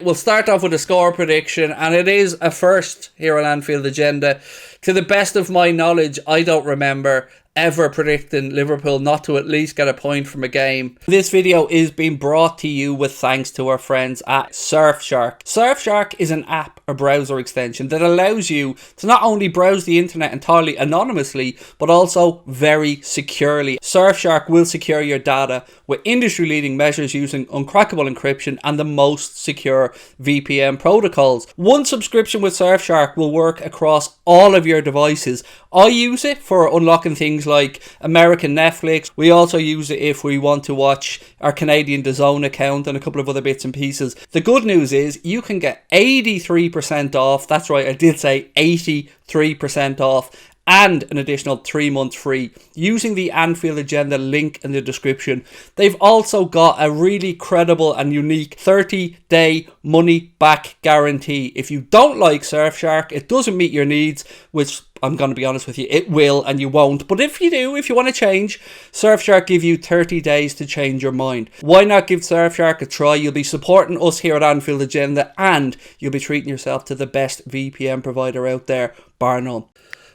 We'll start off with a score prediction, and it is a first here on Anfield Agenda. To the best of my knowledge, I don't remember ever predicting Liverpool not to at least get a point from a game. This video is being brought to you with thanks to our friends at Surfshark. Surfshark is an app or browser extension that allows you to not only browse the internet entirely anonymously, but also very securely. Surfshark will secure your data with industry-leading measures using uncrackable encryption and the most secure VPN protocols. One subscription with Surfshark will work across all of your devices. I use it for unlocking things like American Netflix. We also use it if we want to watch our Canadian DAZN account and a couple of other bits and pieces. The good news is you can get 83% off. That's right, I did say 83% off. And an additional 3 months free using the Anfield Agenda link in the description. They've also got a really credible and unique 30-day money-back guarantee. If you don't like Surfshark, it doesn't meet your needs, which I'm going to be honest with you, it will and you won't. But if you do, if you want to change, Surfshark give you 30 days to change your mind. Why not give Surfshark a try? You'll be supporting us here at Anfield Agenda and you'll be treating yourself to the best VPN provider out there, bar none.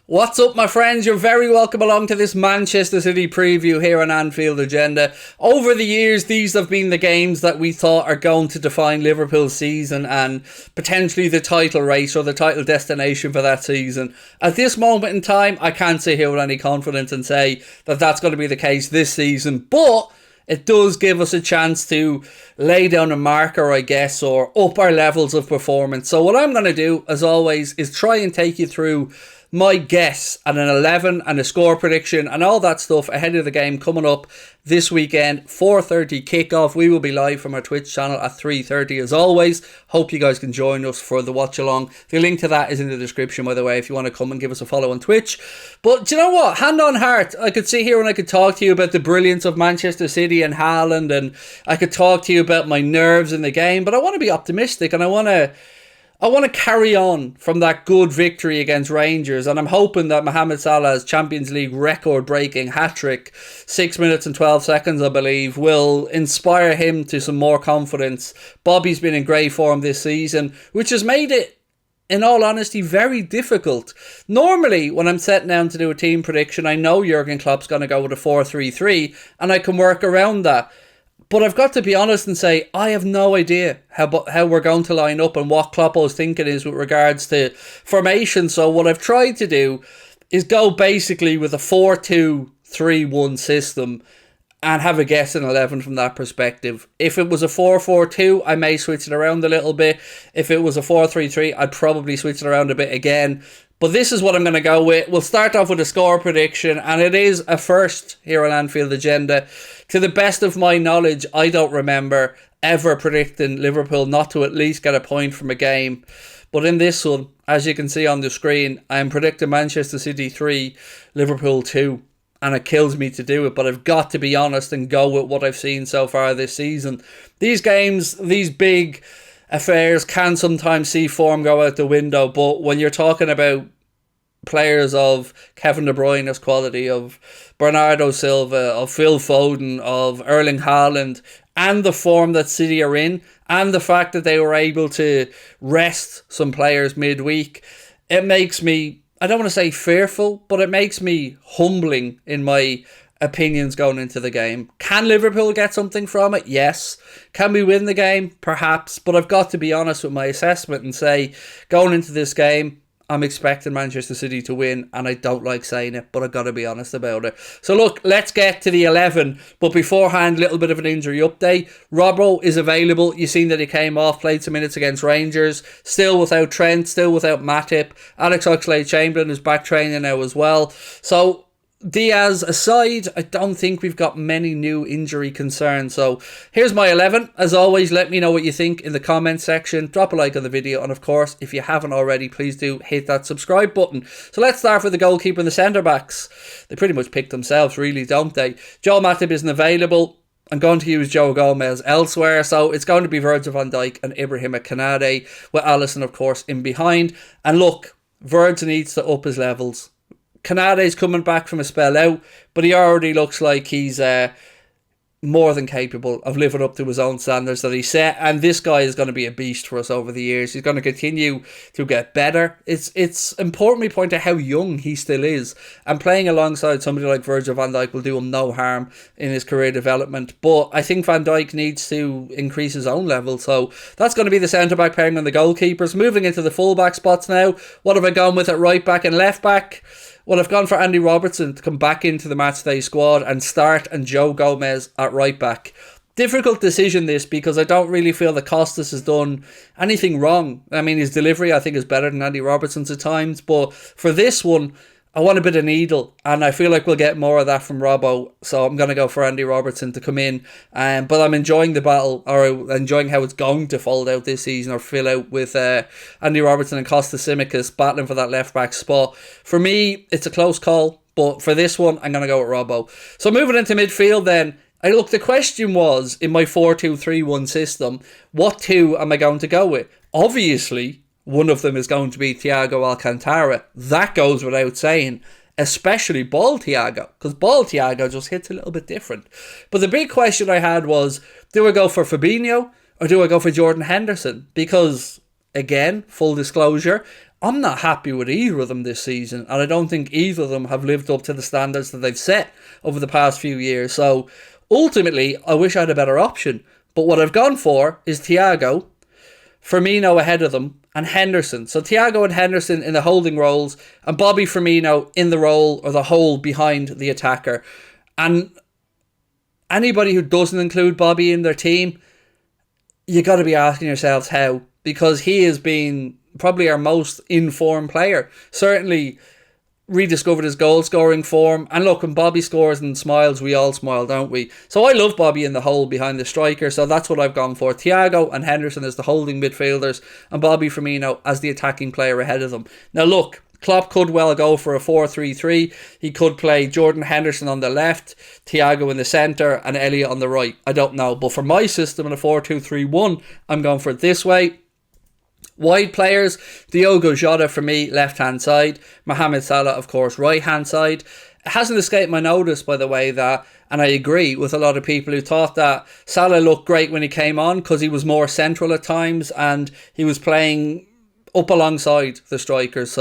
What's up, my friends? You're very welcome along to this Manchester City preview here on Anfield Agenda. Over the years, these have been the games that we thought are going to define Liverpool's season and potentially the title race or the title destination for that season. At this moment in time, I can't sit here with any confidence and say that that's going to be the case this season, but it does give us a chance to lay down a marker, I guess, or up our levels of performance. So what I'm going to do, as always, is try and take you through my guess at an 11 and a score prediction and all that stuff ahead of the game coming up this weekend. 4:30 kickoff. We will be live from our Twitch channel at 3:30 as always. Hope you guys can join us for the watch along. The link to that is in the description, by the way, if you want to come and give us a follow on Twitch. But do you know what? Hand on heart, I could sit here and I could talk to you about the brilliance of Manchester City and Houlden, and I could talk to you about my nerves in the game, but I want to be optimistic and I want to carry on from that good victory against Rangers, and I'm hoping that Mohamed Salah's Champions League record-breaking hat-trick, 6 minutes and 12 seconds I believe, will inspire him to some more confidence. Bobby's been in great form this season, which has made it, in all honesty, very difficult. Normally, when I'm setting down to do a team prediction, I know Jurgen Klopp's going to go with a 4-3-3, and I can work around that. But I've got to be honest and say, I have no idea how we're going to line up and what Kloppo's thinking is with regards to formation. So what I've tried to do is go basically with a 4-2-3-1 system and have a guess in 11 from that perspective. If it was a 4-4-2, I may switch it around a little bit. If it was a 4-3-3, I'd probably switch it around a bit again. But this is what I'm going to go with. We'll start off with a score prediction, and it is a first here on Anfield Agenda. To the best of my knowledge, I don't remember ever predicting Liverpool not to at least get a point from a game. But in this one, as you can see on the screen, I'm predicting Manchester City 3, Liverpool 2. And it kills me to do it, but I've got to be honest and go with what I've seen so far this season. These games, these big affairs can sometimes see form go out the window, but when you're talking about players of Kevin De Bruyne's quality, of Bernardo Silva, of Phil Foden, of Erling Haaland, and the form that City are in, and the fact that they were able to rest some players midweek, it makes me, I don't want to say fearful, but it makes me humbling in my opinions going into the game. Can Liverpool get something from it? Yes. Can we win the game? Perhaps. But I've got to be honest with my assessment and say, going into this game, I'm expecting Manchester City to win, and I don't like saying it, but I've got to be honest about it. So look, let's get to the 11. But beforehand, a little bit of an injury update. Robbo is available. You've seen that he came off, played some minutes against Rangers. Still without Trent, still without Matip. Alex Oxlade-Chamberlain is back training now as well. So Diaz aside, I don't think we've got many new injury concerns. So here's my 11. As always, let me know what you think in the comment section. Drop a like on the video, and of course, if you haven't already, please do hit that subscribe button. So let's start with the goalkeeper and the centre-backs. They pretty much pick themselves, really, don't they? Joel Matip isn't available. I'm going to use Joe Gomez elsewhere, so it's going to be Virgil van Dijk and Ibrahima Konate, with Alisson, of course, in behind. And look, Virgil needs to up his levels. Konate's coming back from a spell out, but he already looks like he's more than capable of living up to his own standards that he set, and this guy is going to be a beast for us over the years. He's going to continue to get better. It's important we point out how young he still is, and playing alongside somebody like Virgil van Dijk will do him no harm in his career development. But I think Van Dijk needs to increase his own level, so that's going to be the centre-back pairing and the goalkeepers. Moving into the full-back spots now, what have I gone with at right-back and left-back? Well, I've gone for Andy Robertson to come back into the matchday squad and start, and Joe Gomez at right back. Difficult decision this, because I don't really feel that Costas has done anything wrong. I mean, his delivery I think is better than Andy Robertson's at times, but for this one I want a bit of needle, and I feel like we'll get more of that from Robbo, so I'm going to go for Andy Robertson to come in. But I'm enjoying the battle, or enjoying how it's going to fold out this season, or fill out, with Andy Robertson and Kostas Tsimikas battling for that left-back spot. For me, it's a close call, but for this one, I'm going to go with Robbo. So moving into midfield then, look, the question was, in my 4-2-3-1 system, what two am I going to go with? Obviously, one of them is going to be Thiago Alcantara. That goes without saying, especially ball Thiago, because ball Thiago just hits a little bit different. But the big question I had was, do I go for Fabinho or do I go for Jordan Henderson? Because, again, full disclosure, I'm not happy with either of them this season, and I don't think either of them have lived up to the standards that they've set over the past few years. So ultimately, I wish I had a better option. But what I've gone for is Thiago, Firmino ahead of them, and Henderson. So Thiago and Henderson in the holding roles, and Bobby Firmino in the role or the hole behind the attacker. And anybody who doesn't include Bobby in their team, you got to be asking yourselves how, because he has been probably our most informed player. Certainly rediscovered his goal scoring form, and look, when Bobby scores and smiles, we all smile, don't we? So I love Bobby in the hole behind the striker, so that's what I've gone for. Thiago and Henderson as the holding midfielders, and Bobby Firmino as the attacking player ahead of them. Now look, Klopp could well go for a 4-3-3. He could play Jordan Henderson on the left, Thiago in the centre, and Elliott on the right. I don't know, but for my system in a 4-2-3-1, I'm going for it this way. Wide players, Diogo Jota for me, left-hand side. Mohamed Salah, of course, right-hand side. It hasn't escaped my notice, by the way, that, and I agree with a lot of people who thought that Salah looked great when he came on because he was more central at times and he was playing up alongside the strikers,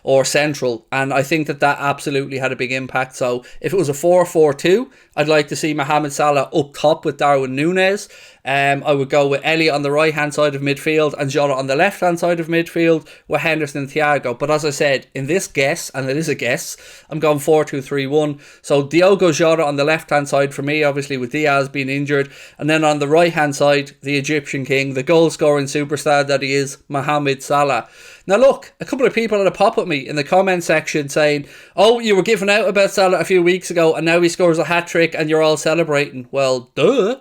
or central, and I think that absolutely had a big impact. So if it was a 4-4-2, I'd like to see Mohamed Salah up top with Darwin Núñez. I would go with Elliott on the right hand side of midfield and Jota on the left hand side of midfield with Henderson and Thiago. But as I said, in this guess, and it is a guess, I'm going 4-2-3-1. So Diogo Jota on the left hand side for me, obviously with Diaz being injured, and then on the right hand side, the Egyptian king, the goal scoring superstar that he is, Mohamed Salah. Now look, a couple of people had a pop at me in the comment section saying, oh, you were giving out about Salah a few weeks ago and now he scores a hat-trick and you're all celebrating. Well, duh.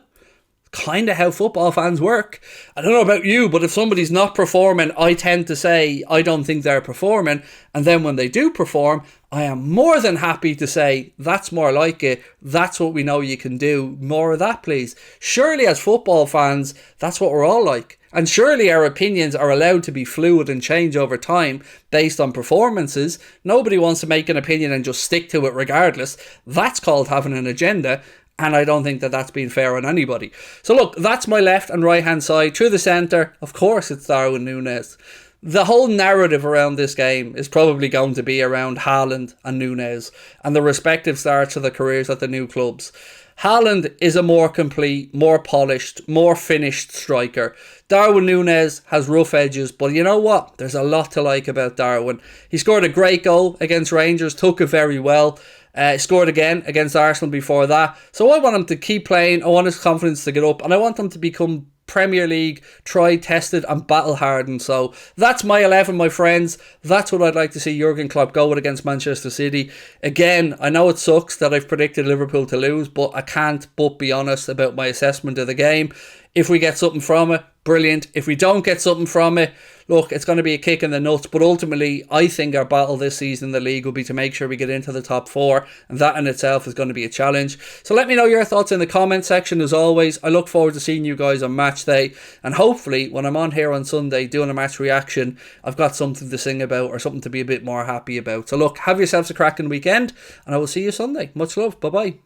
Kind of how football fans work. I don't know about you, but if somebody's not performing, I tend to say I don't think they're performing, and then when they do perform, I am more than happy to say that's more like it, that's what we know you can do, more of that please. Surely as football fans, that's what we're all like, and surely our opinions are allowed to be fluid and change over time based on performances. Nobody wants to make an opinion and just stick to it regardless. That's called having an agenda. And I don't think that that's been fair on anybody. So look, that's my left and right hand side. Through the centre, of course it's Darwin Núñez. The whole narrative around this game is probably going to be around Haaland and Núñez and the respective starts of their careers at the new clubs. Haaland is a more complete, more polished, more finished striker. Darwin Núñez has rough edges, but you know what? There's a lot to like about Darwin. He scored a great goal against Rangers, took it very well. Scored again against Arsenal before that. So I want him to keep playing. I want his confidence to get up. And I want him to become Premier League, tried, tested and battle hardened. So that's my 11, my friends. That's what I'd like to see Jurgen Klopp go with against Manchester City. Again, I know it sucks that I've predicted Liverpool to lose, but I can't but be honest about my assessment of the game. If we get something from it, brilliant. If we don't get something from it, look, it's going to be a kick in the nuts. But ultimately, I think our battle this season in the league will be to make sure we get into the top four. And that in itself is going to be a challenge. So let me know your thoughts in the comment section as always. I look forward to seeing you guys on match day. And hopefully, when I'm on here on Sunday doing a match reaction, I've got something to sing about or something to be a bit more happy about. So look, have yourselves a cracking weekend. And I will see you Sunday. Much love. Bye-bye.